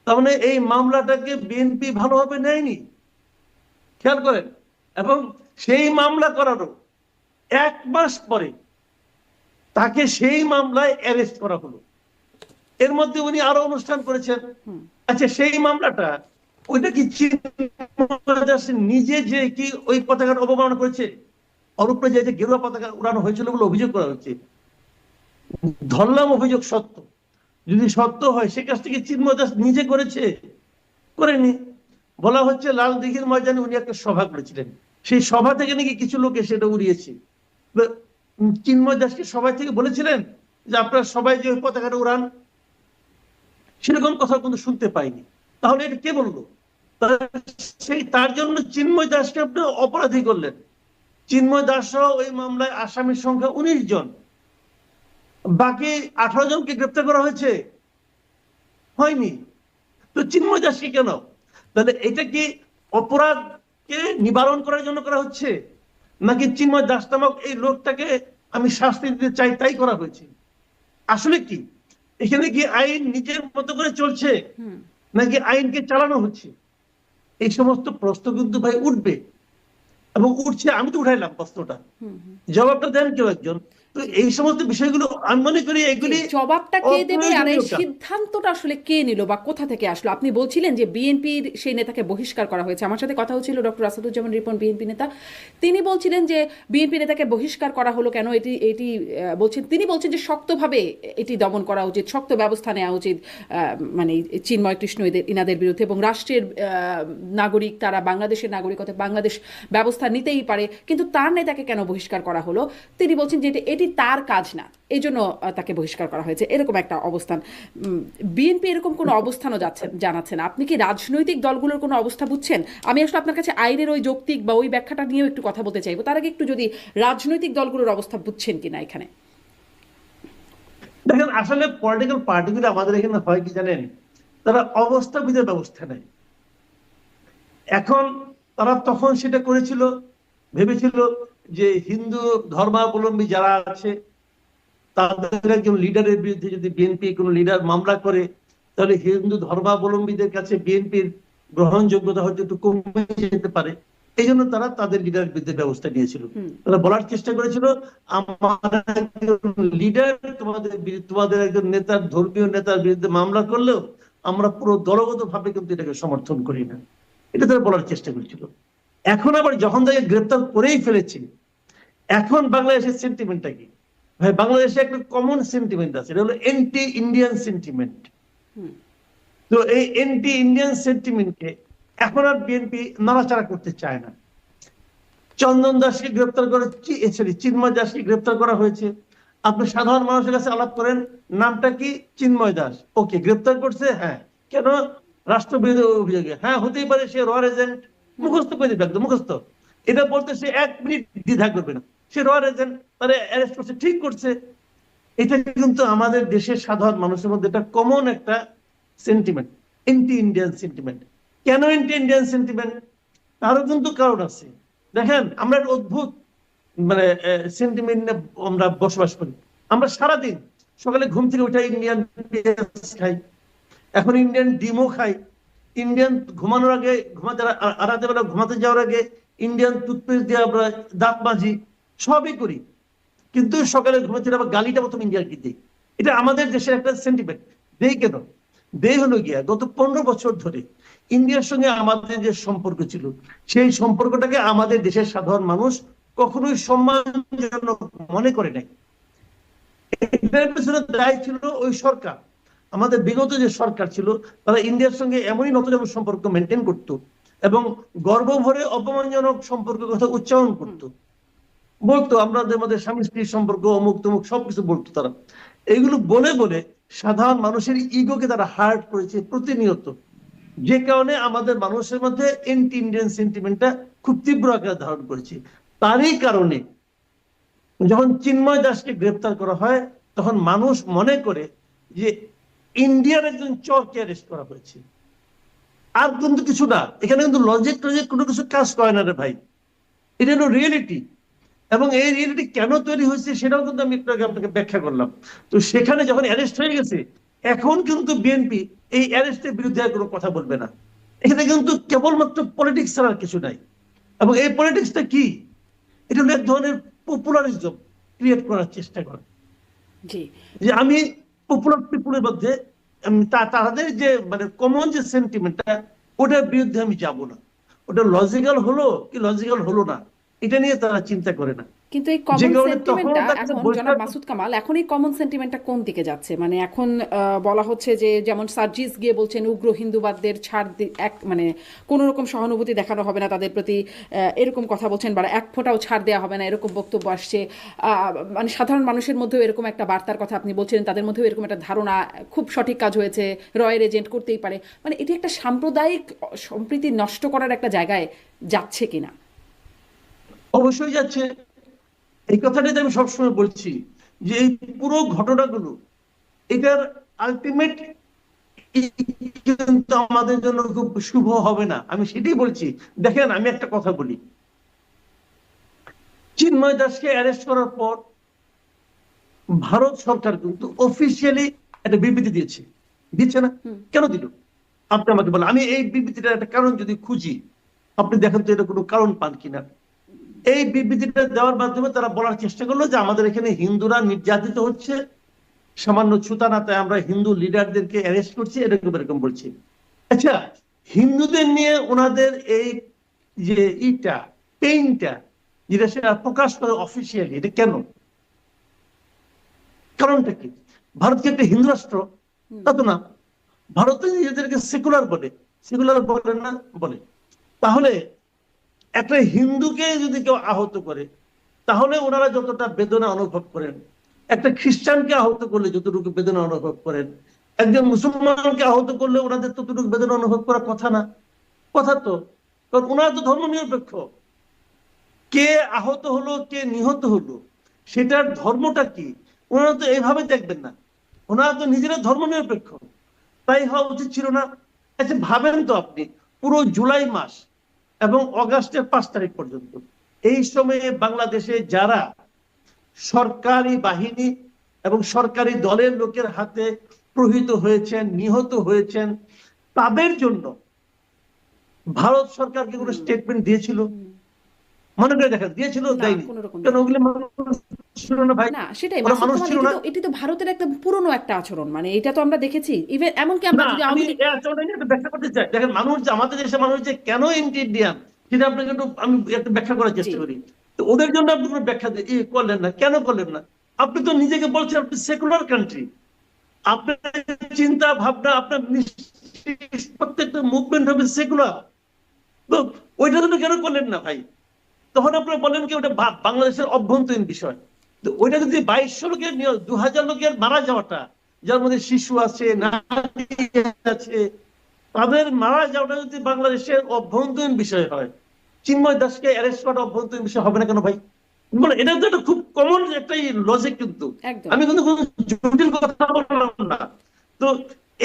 তার মানে এই মামলাটাকে বিএনপি ভালোভাবে নেয়নি, খেয়াল করেন। এবং সেই মামলা করারও 1 মাস পরে তাকে সেই মামলায় অ্যারেস্ট করা হলো। এর মধ্যে উনি আরো অনুষ্ঠান করেছেন। আচ্ছা, সেই মামলাটা ওইটা কি নিজে যে কি ওই পতাকার অবমাননা করেছে? অরূপে যে গেরুয়া পতাকা উড়ানো হয়েছিল বলে অভিযোগ করা হচ্ছে, ধরলাম অভিযোগ সত্য, যদি সত্য হয় সে কাজটা কি চিন্ময় দাস নিজে করেছে? করেনি। বলা হচ্ছে লাল দিঘির ময়দানে উনি একটা সভা করেছিলেন, সেই সভা থেকে নাকি কিছু লোক এসে এটা উড়িয়েছে। চিন্ময় দাসকে সবাই থেকে বলেছিলেন যে আপনারা সবাই যে পতাকাটা উড়ান? সেরকম কথা কিন্তু শুনতে পাইনি। তাহলে এটা কে বললো? সেই তার জন্য চিন্ময় দাসকে আপনি অপরাধী করলেন। চিন্ময় দাস সহ ওই মামলায় আসামির সংখ্যা 19 জন, বাকি 18 জনকে গ্রেপ্তার করা হয়েছে? হয়নি। তো চিন্ময় দাসকে কেন? তাহলে এটা কি অপরাধকে নিবারণ করার জন্য করা হচ্ছে, নাকি চিন্ময় দাস নামক এই লোকটাকে আমি শাস্তি দিতে চাই তাই করা হয়েছে? আসলে কি এখানে কি আইন নিজের মতো করে চলছে, নাকি আইনকে চালানো হচ্ছে? এই সমস্ত প্রশ্ন কিন্তু ভাই উঠবে এবং উঠছে। আমি তো উঠাইলাম প্রশ্নটা, জবাবটা দেন কেউ একজন। তো এই সমস্ত বিষয়গুলো আমি মনে করি এগুলি জবাবটা কে দেবে আর এই সিদ্ধান্তটা আসলে কে নিল বা কোথা থেকে আসলো? আপনি বলছিলেন যে বিএনপির সেই নেতাকে বহিষ্কার করা হয়েছে। আমার সাথে কথা হচ্ছিল ডক্টর আসাদুজ্জামান রিপন, বিএনপি নেতা। তিনি বলছিলেন যে বিএনপি নেতাকে বহিষ্কার করা হলো কেন, এটি বলছেন, তিনি বলছেন যে শক্তভাবে এটি দমন করা উচিত, শক্ত ব্যবস্থা নেওয়া উচিত মানে চিন্ময় কৃষ্ণ ইনাদের বিরুদ্ধে, এবং রাষ্ট্রের নাগরিক, তারা বাংলাদেশের নাগরিকতা, বাংলাদেশ ব্যবস্থা নিতেই পারে, কিন্তু তার নেতাকে কেন বহিষ্কার করা হলো? তিনি বলছেন যে এটি তার কাজ না, এই জন্য তাকে বহিষ্কার করা হয়েছে, এরকম একটা অবস্থান। বিএনপি এরকম কোনো অবস্থানও জানাচ্ছেন। আপনি কি রাজনৈতিক দলগুলোর কোনো অবস্থা বুঝছেন? আমি আসলে আপনার কাছে আইনের ওই যৌক্তিক বা ওই ব্যাখ্যাটা নিয়েও একটু কথা বলতে চাইবো। তার আগে একটু যদি রাজনৈতিক দলগুলোর অবস্থা বুঝছেন কিনা এখানে। দেখেন, আসলে পলিটিক্যাল পার্টিগুলো আমাদের এখানে হয় কি জানেন, তারা অবস্থা বিধে ব্যবস্থা নেয়। এখন তারা তখন সেটা করেছিল, ভেবেছিল যে হিন্দু ধর্মাবলম্বী যারা আছে তাদের একজন লিডারের বিরুদ্ধে যদি বিএনপি কোনো লিডার মামলা করে, তাহলে হিন্দু ধর্মাবলম্বীদের কাছে বিএনপির গ্রহণযোগ্যতা হয়তো একটু কমে যেতে পারে। এই জন্য তারা তাদের লিডারের বিরুদ্ধে ব্যবস্থা নিয়েছিল। তারা বলার চেষ্টা করেছিল আমার লিডার তোমাদের একজন নেতার, ধর্মীয় নেতার বিরুদ্ধে মামলা করলেও আমরা পুরো দলগত ভাবে কিন্তু এটাকে সমর্থন করি না, এটা তারা বলার চেষ্টা করেছিল। এখন আবার যখন তাকে গ্রেপ্তার করেই ফেলেছে, এখন বাংলাদেশের সেন্টিমেন্টটা কি ভাই? বাংলাদেশে একটা কমন সেন্টিমেন্ট আছে, এটা হলো এন্টি ইন্ডিয়ান সেন্টিমেন্ট। তো এই এন্টি ইন্ডিয়ান সেন্টিমেন্টকে এখন আর বিএনপি নাড়াচাড়া করতে চায় না। চন্দন দাসকে গ্রেপ্তার করে, চিন্ময় দাসকে গ্রেপ্তার করা হয়েছে। আপনি সাধারণ মানুষের কাছে আলাপ করেন, নামটা কি? চিন্ময় দাস। ওকে, গ্রেপ্তার করছে, হ্যাঁ, কেন? রাষ্ট্রবিরোধী অভিযোগে। হ্যাঁ, হতেই পারে সে র এজেন্ট, মুখস্থ করে দিবে, একদম মুখস্থ। এটা বলতে সে 1 মিনিট দ্বিধা করবে না, সে র এজেন্ট, তারা অ্যারেস্ট করছে, ঠিক করছে। এটা কিন্তু আমাদের দেশের সাধারণ মানুষের মধ্যে একটা কমন একটা সেন্টিমেন্ট, এন্টি ইন্ডিয়ান সেন্টিমেন্ট। কেন এন্টি ইন্ডিয়ান সেন্টিমেন্ট? তারও কিন্তু কারণ আছে। দেখেন, আমরা একটা অদ্ভুত মানে সেন্টিমেন্ট আমরা বসবাস করি। আমরা সারাদিন সকালে ঘুম থেকে উঠে ইন্ডিয়ান পেঁয়াজ খাই, এখন ইন্ডিয়ান ডিমও খাই, ইন্ডিয়ান ঘুমানোর আগে, রাতের বেলা ঘুমাতে যাওয়ার আগে ইন্ডিয়ান টুথপেস্ট দিয়ে আমরা দাঁত মাজি, সবই করি। কিন্তু সকালে ঘুমাতে আবার গালিটা প্রথম ইন্ডিয়ার কি দিই। এটা আমাদের দেশের একটা সেন্টিমেন্ট। দেই কেন? দেই হলো গিয়া গত 15 বছর ধরে ইন্ডিয়ার সঙ্গে আমাদের যে সম্পর্ক ছিল, সেই সম্পর্কটাকে আমাদের দেশের সাধারণ মানুষ কখনোই সম্মানজনক মনে করে নাই। এটার পেছনে দায়ী ছিল ওই সরকার। আমাদের বিগত যে সরকার ছিল, তারা ইন্ডিয়ার সঙ্গে এমনই নতুন সম্পর্ক মেনটেন করত এবং গর্ব ভরে অপমানজনক সম্পর্কের কথা উচ্চারণ করত, বলতো আমাদের মধ্যে স্বামী স্ত্রীর সম্পর্ক অমুক তমুক সবকিছু বলতো তারা। এইগুলো বলে বলে সাধারণ মানুষের ইগোকে তারা হার্ট করেছে প্রতিনিয়ত, যে কারণে আমাদের মানুষের মধ্যে এন্টি ইন্ডিয়ান সেন্টিমেন্টটা খুব তীব্র আকার ধারণ করেছে। তারই কারণে যখন চিন্ময় দাসকে গ্রেপ্তার করা হয়, তখন মানুষ মনে করে যে ইন্ডিয়ার একজন চোরকে অ্যারেস্ট করা হয়েছে। আর কিন্তু কিছু না, এখানে কিন্তু লজিক টজিক কোনো কিছু কাজ করে না রে ভাই, এটা হলো রিয়েলিটি। এবং এই রিয়েলিটি কেন তৈরি হয়েছে সেটাও কিন্তু আমি একটু আগে আপনাকে ব্যাখ্যা করলাম। তো সেখানে যখন অ্যারেস্ট হয়ে গেছে, এখন কিন্তু বিএনপি এই অ্যারেস্টের বিরুদ্ধে আর কোনো কথা বলবে না। এখানে কিন্তু কেবলমাত্র পলিটিক্স ছাড়া আর কিছু নাই। এবং এই পলিটিক্সটা কি? এটা হলো এক ধরনের পপুলারিজম ক্রিয়েট করার চেষ্টা করে। জি। যে আমি পপুলার পিপুলের মধ্যে তাদের যে মানে কমন যে সেন্টিমেন্টটা, ওটার বিরুদ্ধে আমি যাব না। ওটা লজিক্যাল হলো কি লজিক্যাল হলো না, এটা নিয়ে তারা চিন্তা করে না। কিন্তু এই যে কমন কারণে তখনও সেন্টিমেন্টটা তাকে এখন জনাব বহিষ্কার মাসুদ কামাল, এখন এই কমন সেন্টিমেন্টটা কোন দিকে যাচ্ছে? মানে এখন বলা হচ্ছে যে যেমন সার্জিস গিয়ে বলছেন উগ্র হিন্দুবাদদের ছাড় এক মানে কোনো রকম সহানুভূতি দেখানো হবে না তাদের প্রতি, এরকম কথা বলছেন, বা এক ফোঁটাও ছাড় দেওয়া হবে না এরকম বক্তব্য আসছে। মানে সাধারণ মানুষের মধ্যেও এরকম একটা বার্তার কথা আপনি বলছিলেন, তাদের মধ্যেও এরকম একটা ধারণা খুব সঠিক কাজ হয়েছে, রয়ের এজেন্ট করতেই পারে। মানে এটি একটা সাম্প্রদায়িক সম্প্রীতি নষ্ট করার একটা জায়গায় যাচ্ছে কিনা? অবশ্যই যাচ্ছে। এই কথাটাই তো আমি সবসময় বলছি যে এই পুরো ঘটনাগুলো, এটার আলটিমেট কিন্তু আমাদের জন্য খুব শুভ হবে না, আমি সেটাই বলছি। দেখেন আমি একটা কথা বলি, চিন্ময় দাসকে অ্যারেস্ট করার পর ভারত সরকার কিন্তু অফিসিয়ালি একটা বিবৃতি দিয়েছে, দিচ্ছে না? কেন দিল আপনি আমাকে বলেন। আমি এই বিবৃতিটার একটা কারণ যদি খুঁজি, আপনি দেখেন তো এটা কোনো কারণ পান কিনা। এই বিবৃতিটা দেওয়ার মাধ্যমে তারা বলার চেষ্টা করলো যে আমাদের এখানে হিন্দুরা নির্যাতিত হচ্ছে, সামান্য ছুতানাতে আমরা হিন্দু লিডারদেরকে অ্যারেস্ট করছি, এরকম এরকম বলছি। আচ্ছা, হিন্দুদের নিয়ে ওনাদের এই যে পেইনটা যেটা সেটা প্রকাশ করে অফিসিয়ালি, এটা কেন? কারণটা কি? ভারত কি একটা হিন্দু রাষ্ট্র? তা তো না। ভারতে নিজেদেরকে সেকুলার বলে, সেকুলার বলে না? বলে। তাহলে একটা হিন্দুকে যদি কেউ আহত করে, তাহলে ওনারা যতটা বেদনা অনুভব করেন, একটা খ্রিস্টানকে আহত করলে যতটুকু বেদনা অনুভব করেন, একজন মুসলমানকে আহত করলে ওনাদের ততটুকু বেদনা অনুভব করার কথা না? কথা তো। কারণ ওনারা তো ধর্ম নিরপেক্ষ। কে আহত হলো কে নিহত হলো সেটার ধর্মটা কি ওনারা তো এইভাবে দেখবেন না। ওনারা তো নিজেরা ধর্ম নিরপেক্ষ। তাই হওয়া উচিত ছিল না? আচ্ছা ভাবেন তো আপনি, পুরো জুলাই মাস এবং অগাস্টের 5 তারিখ পর্যন্ত এই সময়ে বাংলাদেশে যারা সরকারি বাহিনী এবং সরকারি দলের লোকের হাতে প্রহৃত হয়েছেন, নিহত হয়েছেন, তাদের জন্য ভারত সরকারকে কোনো স্টেটমেন্ট দিয়েছিল? মনে করে দেখেন, দিয়েছিল? না, দেয়নি। কোনো রকম কেন? ওগুলি মানুষ ছিল না ভাই, না। সেটাই ওরা মাসুদ মানুষ কামাল, ছিল এটি না। তো এটি তো ভারতের একদম পুরনো একটা আচরণ, মানে এটা তো আমরা দেখেছি। ইভেন এমনকি আমরা না, যদি আমি আওয়ামী লীগ, এই আচরণটা নিয়ে একটু ব্যাখ্যা করতে চাই। দেখেন, মানুষ যে আমাদের দেশের মানুষ যে কেন এন্টি ইন্ডিয়ান, সেটা আপনাকে একটু আমি একটু ব্যাখ্যা করার জি, চেষ্টা করি। তো ওদের জন্য আপনি কোনো ব্যাখ্যা করলেন না, কেন করলেন না? আপনি তো নিজেকে বলছেন আপনি সেকুলার কান্ট্রি, আপনার চিন্তা ভাবনা আপনার প্রত্যেকটা মুভমেন্ট হবে সেকুলার। তো ওইটা জন্য কেন করলেন না ভাই? তখন আপনারা বলেন কি ওটা বাংলাদেশের অভ্যন্তরীণ বিষয়। তো ওইটা যদি 2200 লোকের 2000 লোকের মারা যাওয়াটা, যার মধ্যে শিশু আছে, নারী আছে, তাদের মারা যাওয়াটা যদি বাংলাদেশের অভ্যন্তরীণ বিষয় হয়, চিন্ময় দাসকে অ্যারেস্ট করাটা অভ্যন্তরীণ বিষয় হবে না কেন ভাই? বলে এটা তো একটা খুব কমন একটা লজিক, কিন্তু একদম। আমি কিন্তু কোনো জটিল কথা বললাম না। তো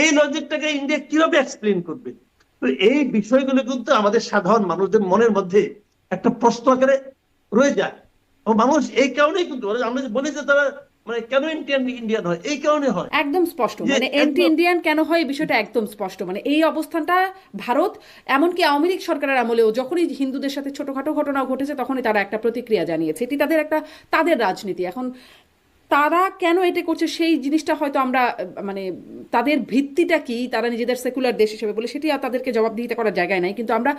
এই লজিকটাকে ইন্ডিয়া কিভাবে এক্সপ্লেন করবে? তো এই বিষয়গুলো কিন্তু আমাদের সাধারণ মানুষদের মনের মধ্যে একটা প্রশ্ন আকারে রয়ে যায়। ও মানুষ এই কারণেই কিন্তু আমরা যে বলি যে তারা মানে কেন ইন্ডিয়ান ইন্ডিয়ান হয়, এই কারণে হয় একদম স্পষ্ট, যে মানে এন্টি একদম ইন্ডিয়ান কেন হয় এই বিষয়টা একদম স্পষ্ট। মানে এই অবস্থানটা ভারত, এমনকি আওয়ামী লীগ সরকারের আমলেও যখনই হিন্দুদের সাথে ছোটখাটো ঘটনাও ঘটেছে তখনই তারা একটা প্রতিক্রিয়া জানিয়েছে। এটি তাদের একটা, তাদের রাজনীতি। এখন তারা কেন এটা করছে সেই জিনিসটা হয়তো আমরা মানে তাদের ভিত্তিটা কি, তারা নিজেদের সেকুলার দেশ হিসেবে বলে, সেটি আর তাদেরকে জবাবদিহিতা করার জায়গায় নাই। কিন্তু আমরা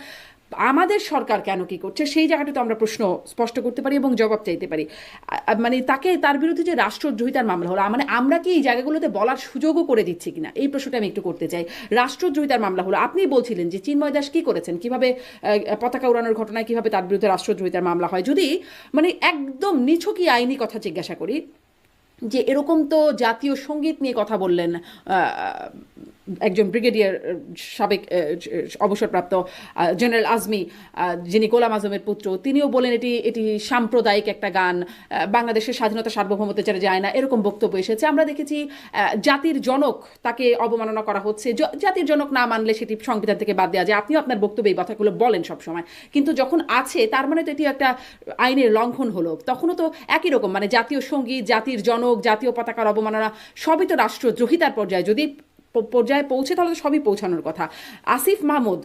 আমাদের সরকার কেন কি করছে সেই জায়গাটা তো আমরা প্রশ্ন স্পষ্ট করতে পারি এবং জবাব চাইতে পারি। মানে তাকে, তার বিরুদ্ধে যে রাষ্ট্রদ্রোহিতার মামলা হলো, মানে আমরা কি এই জায়গাগুলোতে বলার সুযোগও করে দিচ্ছি কিনা এই প্রশ্নটা আমি একটু করতে চাই। রাষ্ট্রদ্রোহিতার মামলা হলো, আপনি বলছিলেন যে চিন্ময় দাস কি করেছেন, কিভাবে পতাকা উড়ানোর ঘটনায় কিভাবে তার বিরুদ্ধে রাষ্ট্রদ্রোহিতার মামলা হয়। যদি মানে একদম নিছকই আইনি কথা জিজ্ঞাসা করি, যে এরকম তো জাতীয় সঙ্গীত নিয়ে কথা বললেন একজন ব্রিগেডিয়ার, সাবেক অবসরপ্রাপ্ত জেনারেল আজমি, যিনি গোলাম আজমের পুত্র, তিনিও বলেন এটি এটি সাম্প্রদায়িক একটা গান, বাংলাদেশের স্বাধীনতা সার্বভৌমত্বে যারা যায় না, এরকম বক্তব্য এসেছে। আমরা দেখেছি জাতির জনক তাকে অবমাননা করা হচ্ছে, জাতির জনক না মানলে সেটি সংবিধান থেকে বাদ দেওয়া যায়। আপনিও আপনার বক্তব্যে এই কথাগুলো বলেন সবসময়, কিন্তু যখন আছে তার মানে তো এটি একটা আইনের লঙ্ঘন হলো। তখনও তো একই রকম, মানে জাতীয় সঙ্গীত, জাতির জনক, জাতীয় পতাকার অবমাননা সবই তো রাষ্ট্রদ্রোহিতার পর্যায়ে যদি পর্যায়ে পৌঁছে, তাহলে তো সবই পৌঁছানোর কথা। আসিফ মাহমুদ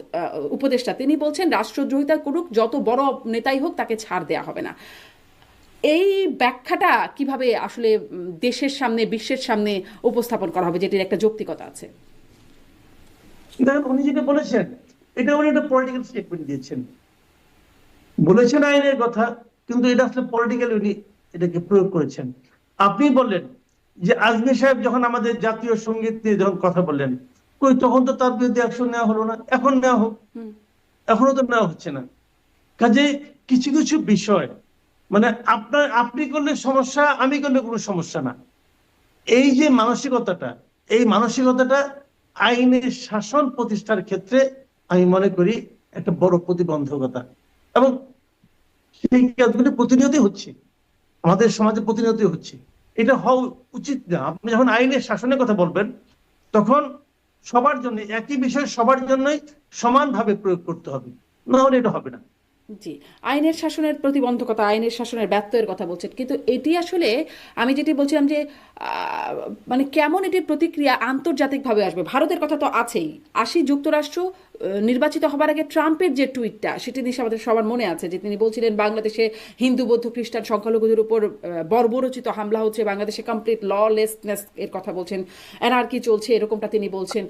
উপদেষ্টা, তিনি বলছেন রাষ্ট্রদ্রোহিতা করুক, যত বড় নেতাই হোক তাকে ছাড় দেয়া হবে না। এই ব্যাখ্যাটা কিভাবে আসলে দেশের সামনে, বিশ্বের সামনে উপস্থাপন করা হবে, যেটির একটা যৌক্তিকতা আছে? দেখেন, উনি যেটা বলেছেন এটা উনি একটা পলিটিক্যাল স্টেটমেন্ট দিয়েছেন, বলেছেন আইনের কথা, কিন্তু এটা আসলে পলিটিক্যাল উনি এটাকে প্রয়োগ করেছেন। আপনি বললেন যে আজমি সাহেব যখন আমাদের জাতীয় সঙ্গীত নিয়ে যখন কথা বললেন, কই তখন তো তার বিরুদ্ধে অ্যাকশন নেওয়া হলো না, এখন নেওয়া হোক। হুম। এখনো তো নেওয়া হচ্ছে না। কাজে কিছু কিছু বিষয় মানে আপনি করলে সমস্যা, আমি করলে কোনো সমস্যা না, এই যে মানসিকতাটা, এই মানসিকতাটা আইনের শাসন প্রতিষ্ঠার ক্ষেত্রে আমি মনে করি একটা বড় প্রতিবন্ধকতা। এবং সেই কাজগুলি প্রতিনিয়তই হচ্ছে, আমাদের সমাজে প্রতিনিয়তই হচ্ছে। এটা হওয়া উচিত না। আপনি যখন আইনের শাসনের কথা বলবেন, তখন সবার জন্য একই বিষয় সবার জন্যই সমানভাবে প্রয়োগ করতে হবে, না হলে এটা হবে না। জি, আইনের শাসনের প্রতিবন্ধকতা, আইনের শাসনের ব্যত্যয়ের কথা বলছেন, কিন্তু এটি আসলে আমি যেটি বলছিলাম যে মানে কেমন এটির প্রতিক্রিয়া আন্তর্জাতিকভাবে আসবে। ভারতের কথা তো আছেই, যুক্তরাষ্ট্র নির্বাচিত হবার আগে ট্রাম্পের যে টুইটটা, সেটি নিয়ে আমাদের সবার মনে আছে, যে তিনি বলছিলেন বাংলাদেশে হিন্দু, বৌদ্ধ, খ্রিস্টান সংখ্যালঘুদের উপর বর্বরচিত হামলা হচ্ছে, বাংলাদেশে কমপ্লিট ললেসনেস এর কথা বলছেন, অ্যানার্কি চলছে, এরকমটা তিনি বলছেন।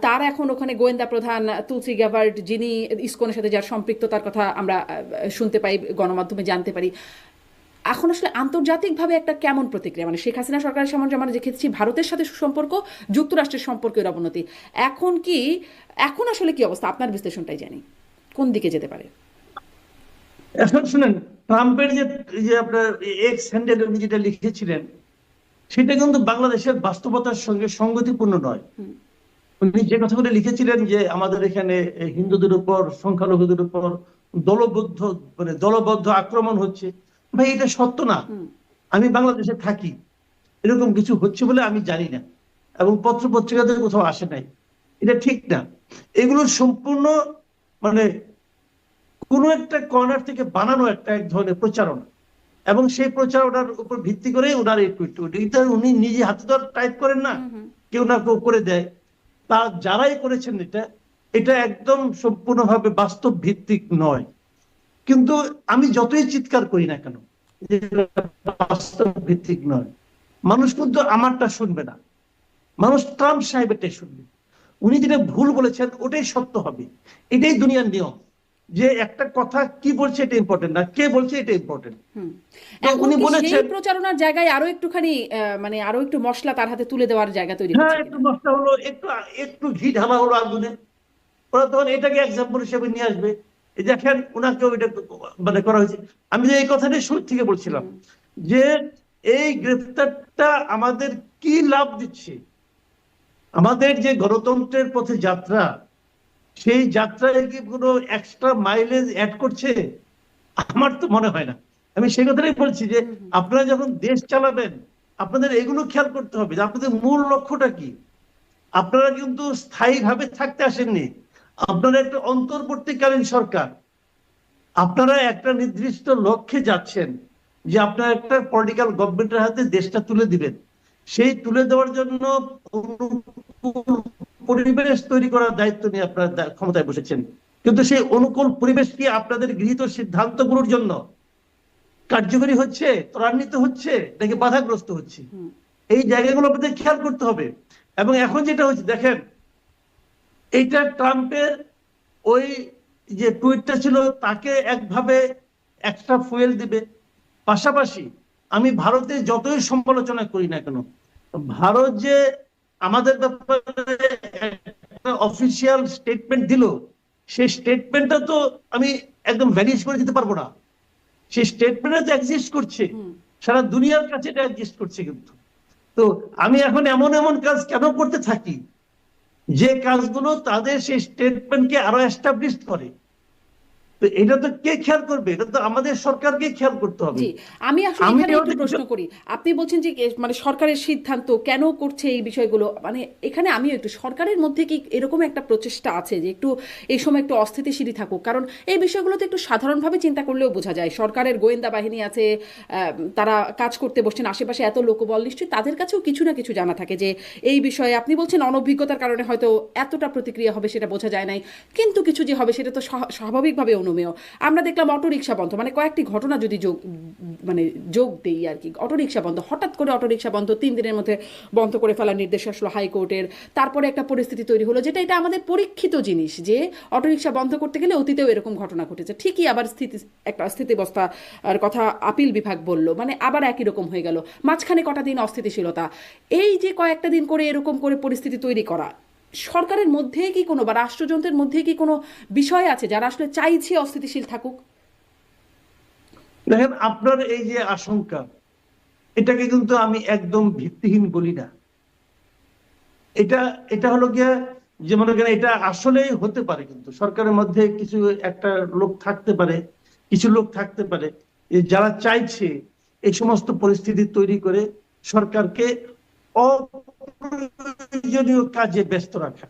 তার এখন ওখানে গোয়েন্দা প্রধান তুলসী গ্যাবার্ড, যিনি ইসকনের সাথে যার সম্পৃক্ততার কথা আমরা শুনতে পাই, গণমাধ্যমে জানতে পারি। এখন আসলে আন্তর্জাতিকভাবে একটা কেমন প্রতিক্রিয়া, মানে শেখ হাসিনা সরকারের সময় আমরা দেখেছি ভারতের সাথে সুসম্পর্ক, যুক্তরাষ্ট্রের সম্পর্কের অবনতি। এখন কি, এখন আসলে কি অবস্থা, আপনার বিশ্লেষণটাই জানি কোন দিকে যেতে পারে? এখন শুনেন, ট্রাম্পের যে যে আপনার এক্স হ্যান্ডেল উনি যেটা লিখেছিলেন, সেটা কিন্তু বাংলাদেশের বাস্তবতার সঙ্গে সঙ্গতিপূর্ণ নয়। উনি যে কথাগুলো লিখেছিলেন যে আমাদের এখানে হিন্দুদের উপর, সংখ্যালঘুদের উপর দলবদ্ধ দলবদ্ধ আক্রমণ হচ্ছে, ভাই এটা সত্য না। আমি বাংলাদেশে থাকি, এরকম কিছু হচ্ছে বলে আমি জানি না, এবং পত্র পত্রিকাতে কোথাও আসে নাই। এটা ঠিক না। এগুলো সম্পূর্ণ মানে কোনো একটা কর্নার থেকে বানানো একটা এক ধরনের প্রচারণা, এবং সেই প্রচারণার উপর ভিত্তি করে ওনার এই টুইট, এটা উনি নিজে হাতে তো টাইপ করেন না, কেউ না কেউ করে দেয়। তা যারাই করেছেন এটা, এটা একদম সম্পূর্ণভাবে বাস্তব ভিত্তিক নয়। কিন্তু আমি যতই চিৎকার করি না কেন যে এটা বাস্তব ভিত্তিক নয়, মানুষ কিন্তু আমারটা শুনবে না, মানুষ ট্রাম্প সাহেবেরটাই শুনবে। উনি যেটা ভুল বলেছেন ওটাই সত্য হবে, এটাই দুনিয়ার নিয়ম, যে একটা কথা কি বলছে এটা ইম্পর্টেন্ট না, কে বলছে এটা ইম্পর্টেন্ট। এখন উনি কি সেই বলেছেন, প্রচারণার জায়গায় আরো একটুখানি মানে আরো একটু মশলা তার হাতে তুলে দেওয়ার জায়গা তৈরি হ্যাঁ হচ্ছে একটু কিনা? নষ্ট হলো, একটু একটু ঘি ঢালা হলো আগুনে, ওরা তখন এটাকে এক্সাম্পল হিসেবে নিয়ে আসবে, এই দেখেন ওনাকেও এটা করা হয়েছে। আমি যে এই কথাটা শুরু থেকে বলছিলাম যে এই গ্রেফতারটা আমাদের কি লাভ দিচ্ছে, আমাদের যে গণতন্ত্রের পথে যাত্রা, সেই যাত্রায় কি কোনো এক্সট্রা মাইলেজ অ্যাড করছে? আমার তো মনে হয় না। আমি সেই কথাটাই বলছি যে আপনারা যখন দেশ চালাবেন, আপনাদের এগুলো খেয়াল করতে হবে যে আপনাদের মূল লক্ষ্যটা কি। আপনারা কিন্তু স্থায়ীভাবে থাকতে আসেননি, আপনারা একটা অন্তর্বর্তীকালীন সরকার, আপনারা একটা নির্দিষ্ট লক্ষ্যে যাচ্ছেন, যে আপনারা একটা পলিটিক্যাল গভর্নমেন্টের হাতে দেশটা তুলে দিবেন। সেই তুলে দেওয়ার জন্য অনুকূল পরিবেশ তৈরি করার দায়িত্ব নিয়ে আপনারা ক্ষমতায় বসেছেন, কিন্তু সেই অনুকূল পরিবেশ কি আপনাদের গৃহীত সিদ্ধান্তগুলোর জন্য কার্যকরী হচ্ছে, ত্বরান্বিত হচ্ছে, নাকি বাধাগ্রস্ত হচ্ছে? এই জায়গাগুলো আপনাদের খেয়াল করতে হবে। এবং এখন যেটা হচ্ছে দেখেন, এইটা ট্রাম্পের ওই যে টুইটটা ছিল তাকে একভাবে এক্সট্রা ফুয়েল দিবে। পাশাপাশি আমি ভারতের যতই সমালোচনা করি না কেন, ভারত যে আমাদের ব্যাপারে একটা অফিসিয়াল স্টেটমেন্ট দিল, সেই স্টেটমেন্টটা তো আমি একদম ভ্যানিশ করে দিতে পারবো না। সেই স্টেটমেন্টটা তো এক্সিস্ট করছে, সারা দুনিয়ার কাছে এটা এক্সিস্ট করছে। কিন্তু তো আমি এখন এমন এমন কাজ কেন করতে থাকি যে কাজগুলো তাদের সেই স্টেটমেন্টকে আরো এস্টাবলিশ করে? তো এটা তো কে খেয়াল করবে? এটা তো আমাদের সরকারকে খেয়াল করতে হবে। জি, আমি আসলে আমি এখানে একটু প্রশ্ন করি। আপনি বলছেন যে মানে সরকারের সিদ্ধান্ত কেন করছে এই বিষয়গুলো, মানে এখানে আমিও একটু, সরকারের মধ্যে কি এরকম একটা প্রচেষ্টা আছে যে একটু এই সময় একটু অস্থিতিশীলই থাকুক? কারণ এই বিষয়গুলো তো একটু সাধারণভাবে চিন্তা করলেও বোঝা যায়, সরকারের গোয়েন্দা বাহিনী আছে, তারা কাজ করতে বসছেন, আশেপাশে এত লোকবল, নিশ্চয়ই তাদের কাছেও কিছু না কিছু জানা থাকে যে এই বিষয়ে। আপনি বলছেন অনভিজ্ঞতার কারণে হয়তো এতটা প্রতিক্রিয়া হবে সেটা বোঝা যায় নাই, কিন্তু কিছু যে হবে সেটা তো স্বাভাবিকভাবে অনুভূত মেয়। আমরা দেখলাম অটোরিকশা বন্ধ, মানে কয়েকটি ঘটনা যদি যোগ দেই আর কি। অটোরিকশা বন্ধ, হঠাৎ করে অটোরিকশা বন্ধ, 3 দিনের মধ্যে বন্ধ করে ফেলার নির্দেশ আসলো হাইকোর্টের। তারপরে একটা পরিস্থিতি তৈরি হলো, যেটা এটা আমাদের পরীক্ষিত জিনিস যে অটোরিকশা বন্ধ করতে গেলে অতীতেও এরকম ঘটনা ঘটেছে। ঠিকই আবার একটা স্থিতিবস্থার কথা আপিল বিভাগ বলল, মানে আবার একই রকম হয়ে গেল। মাঝখানে কটা দিন অস্থিতিশীলতা। এই যে কয়েকটা দিন করে এরকম করে পরিস্থিতি তৈরি করা, সরকারের মধ্যে কি কোনো বা রাষ্ট্রযন্ত্রের মধ্যে কি কোনো বিষয় আছে যারা আসলে চাইছে অস্থিতিশীল থাকুক? দেখেন, আপনার এই যে আশঙ্কা, এটাকে কিন্তু আমি একদম ভিত্তিহীন বলি না। এটা এটা হলো গিয়ে যে মনে করেন এটা আসলেই হতে পারে, কিন্তু সরকারের মধ্যে কিছু একটা লোক থাকতে পারে, কিছু লোক থাকতে পারে যারা চাইছে এই সমস্ত পরিস্থিতি তৈরি করে সরকারকে অপ্রয়োজনীয় কাজে ব্যস্ত রাখা।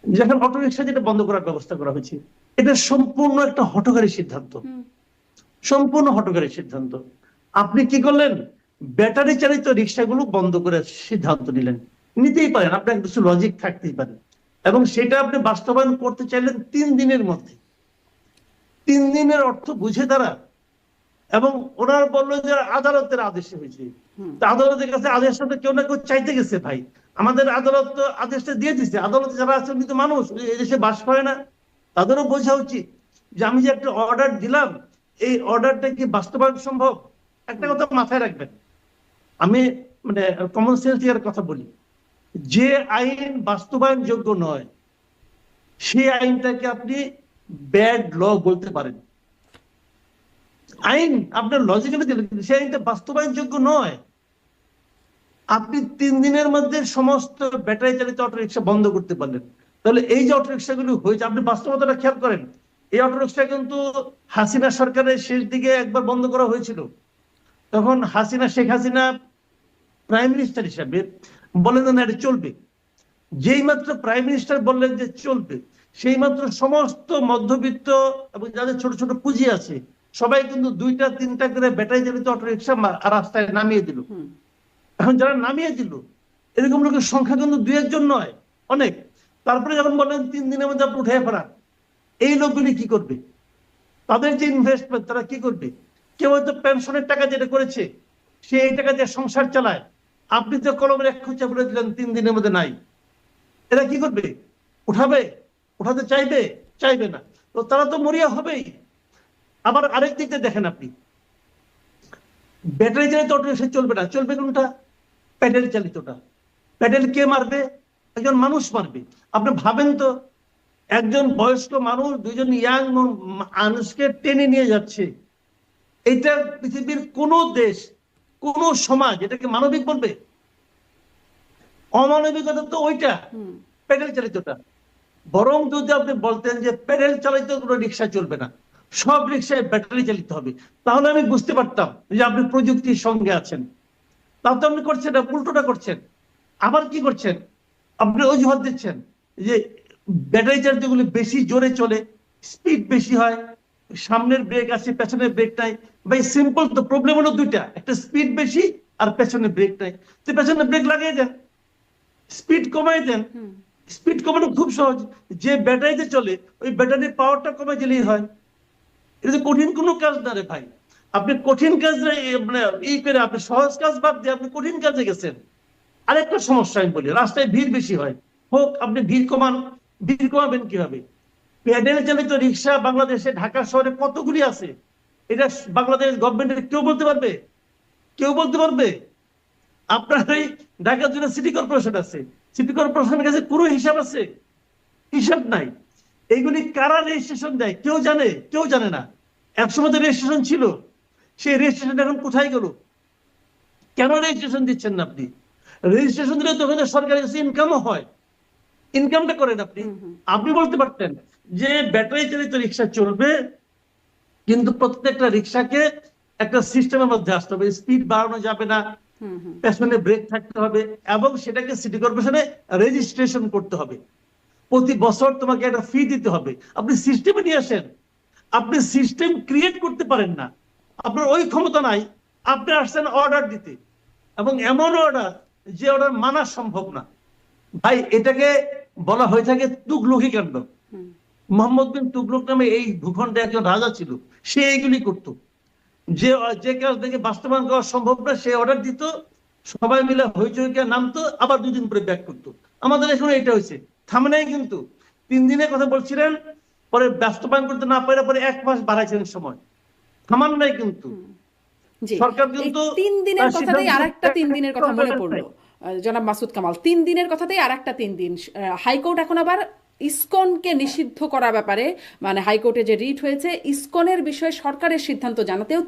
যখন অটোরিকশা যেটা বন্ধ করার ব্যবস্থা করা হয়েছে, এটা সম্পূর্ণ একটা হঠকারী সিদ্ধান্ত, সম্পূর্ণ হঠকারী সিদ্ধান্ত। আপনি কি করলেন? ব্যাটারি চালিত রিক্সাগুলো বন্ধ করে সিদ্ধান্ত নিলেন। নিতেই পারেন, আপনার কিছু লজিক থাকতেই পারে, এবং সেটা আপনি বাস্তবায়ন করতে চাইলেন 3 দিনের মধ্যে। 3 দিনের অর্থ বুঝে তারা, এবং ওনার বললো যে আদালতের আদেশে হয়েছে। আদালতের কাছে আদেশটা তো কেউ না কেউ চাইতে গেছে ভাই। আমাদের আদালত তো আদেশটা দিয়ে দিচ্ছে। আদালতে যারা আছেন কিন্তু মানুষ, এই দেশে বাস করে না, তাদেরও বোঝা উচিত যে আমি যে একটা অর্ডার দিলাম, এই অর্ডারটা কি বাস্তবায়ন সম্ভব। একটা কথা মাথায় রাখবেন, আমি মানে কমন সেন্স এর কথা বলি, যে আইন বাস্তবায়ন যোগ্য নয় সেই আইনটাকে আপনি ব্যাড ল বলতে পারেন। আইন আপনার লজিক্যালি দিলেন, কিন্তু সেই আইনটা বাস্তবায়ন যোগ্য নয়। আপনি 3 দিনের মধ্যে সমস্ত ব্যাটারি চালিত অটোরিকশা বন্ধ করতে পারলেন, তাহলে এই যে অটোরিকশাগুলো হয়েছে, আপনি বাস্তবতাটা খেয়াল করেন। এই অটোরিকশা কিন্তু হাসিনা সরকারের শেষ দিকে একবার বন্ধ করা হয়েছিল। তখন শেখ হাসিনা প্রাইম মিনিস্টার হিসাবে বলেন না এটা চলবে। যেই মাত্র প্রাইম মিনিস্টার বললেন যে চলবে, সেই মাত্র সমস্ত মধ্যবিত্ত এবং যাদের ছোট ছোট পুঁজি আছে সবাই কিন্তু 2টা 3টা করে ব্যাটারি চালিত অটোরিকশা রাস্তায় নামিয়ে দিল। এখন যারা নামিয়ে দিল, এরকম লোকের সংখ্যা কিন্তু 2-1 নয়, অনেক। তারপরে যখন বললেন 3 দিনের মধ্যে আপনি উঠে ফেরান, এই লোকগুলি কি করবে? তাদের যে ইনভেস্টমেন্ট, তারা কি করবে? কেউ হয়তো পেনশনের টাকা যেটা করেছে সে এই টাকা দিয়ে সংসার চালায়, আপনি তো কলমের 1 খুঁচা বলে দিলেন 3 দিনের মধ্যে নাই। এরা কি করবে? উঠাবে? উঠাতে চাইবে? চাইবে না। তো তারা তো মরিয়া হবেই। আবার আরেক দিক দিয়ে দেখেন, আপনি ব্যাটারি চালিত অটোরিকশা চলবে না, চলবে কোনটা? প্যাডেল চালিতটা। প্যাডেল কে মারবে? একজন মানুষ মারবে। আপনি ভাবেন তো, একজন বয়স্ক মানুষ 2জন ইয়াং মানুষকে টেনে নিয়ে যাচ্ছে, এটা পৃথিবীর কোন দেশ, কোন সমাজ এটাকে মানবিক বলবে? অমানবিকতা তো ওইটা, প্যাডেল চালিতটা। বরং যদি আপনি বলতেন যে প্যাডেল চালিত কোনো রিক্সা চলবে না, সব রিক্সায় ব্যাটারি চালিত হবে, তাহলে আমি বুঝতে পারতাম যে আপনি প্রযুক্তির সঙ্গে আছেন। তা তো আপনি করছেন না, উল্টোটা করছেন। আবার কি করছেন? আপনি অজুহাত দিচ্ছেন যে ব্যাটারি চালিতগুলো বেশি জোরে চলে, স্পিড বেশি হয়, সামনের ব্রেক আছে পেছনের ব্রেক নাই। ভাই সিম্পল তো, প্রবলেম হলো 2টা, একটা স্পিড বেশি আর পেছনের ব্রেক নাই। তো পেছনের ব্রেক লাগিয়ে দেন, স্পিড কমাই দেন। স্পিড কমানো খুব সহজ, যে ব্যাটারিতে চলে ওই ব্যাটারির পাওয়ারটা কমে দিলেই হয়। এটা তো কঠিন কোনো কাজ না রে ভাই। আপনি কঠিন কাজ মানে করে আপনি সহজ কাজ বাদ দিয়ে আপনি কঠিন কাজে গেছেন। আরেকটা সমস্যা আমি বলি, রাস্তায় ভিড় বেশি হয়, হোক, আপনি ভিড় কমান। ভিড় কমাবেন কিভাবে? প্যাডেল চালিত রিক্সা বাংলাদেশে ঢাকা শহরে কতগুলি আছে, এটা বাংলাদেশ গভর্নমেন্টের কেউ বলতে পারবে? কেউ বলতে পারবে? আপনার এই ঢাকার জন্য সিটি কর্পোরেশন আছে, সিটি কর্পোরেশনের কাছে পুরো হিসাব আছে? হিসাব নাই। এইগুলি কারা রেজিস্ট্রেশন দেয় কেউ জানে? কেউ জানে না। একসময় তো রেজিস্ট্রেশন ছিল, সেই রেজিস্ট্রেশন এখন কোথায় গেল? কেন রেজিস্ট্রেশন দিচ্ছেন না আপনি? রেজিস্ট্রেশন দিলে তো ওখানে সরকারের কাছে ইনকামও হয়, ইনকামটা করেন আপনি। আপনি বলতে পারতেন যে ব্যাটারি চালিত রিক্সা চলবে, কিন্তু প্রত্যেকটা রিক্সাকে একটা সিস্টেমের মধ্যে আসতে হবে, স্পিড বাড়ানো যাবে না, পেছনে ব্রেক থাকতে হবে, এবং সেটাকে সিটি কর্পোরেশনে রেজিস্ট্রেশন করতে হবে। প্রতি বছর তোমাকে একটা ফি দিতে হবে। আপনি সিস্টেমে নিয়ে আসেন। আপনি সিস্টেম ক্রিয়েট করতে পারেন না, আপনার ওই ক্ষমতা নাই। আপনি আসছেন অর্ডার দিতে, এবং এমন অর্ডার যে অর্ডার মানা সম্ভব না। ভাই, এটাকে বলা হয়ে থাকে তুগলকি কাণ্ড। মোহাম্মদ বিন তুগলক নামে এই ভূখণ্ডে একজন রাজা ছিল, সে এইগুলি করতো। যে যে কাজ থেকে বাস্তবায়ন করা সম্ভব না সে অর্ডার দিত, সবাই মিলে হইচইকে নামতো, আবার 2 দিন পরে ব্যাক করতো। আমাদের এখানে এটা হয়েছে, থামে নাই কিন্তু। 3 দিনের কথা বলছিলেন, পরে বাস্তবায়ন করতে না পারে পরে 1 মাস বাড়াইছিলেন সময়, থামান নাই কিন্তু। জি, সরকার এই কিন্তু 3 দিনের তার কথাতেই সিদ্ধান্ত আরেকটা 3 দিনের কথা মনে নাই। পড়লো। জনাব মাসুদ কামাল, 3 দিনের কথাতেই আরেকটা 3 দিন। হাইকোর্ট এখন আবার ইসকনকে নিষিদ্ধ করার ব্যাপারে, মানে হাইকোর্টে যে রিট হয়েছে ইসকনের বিষয়ে সরকারের সিদ্ধান্ত জানাতেও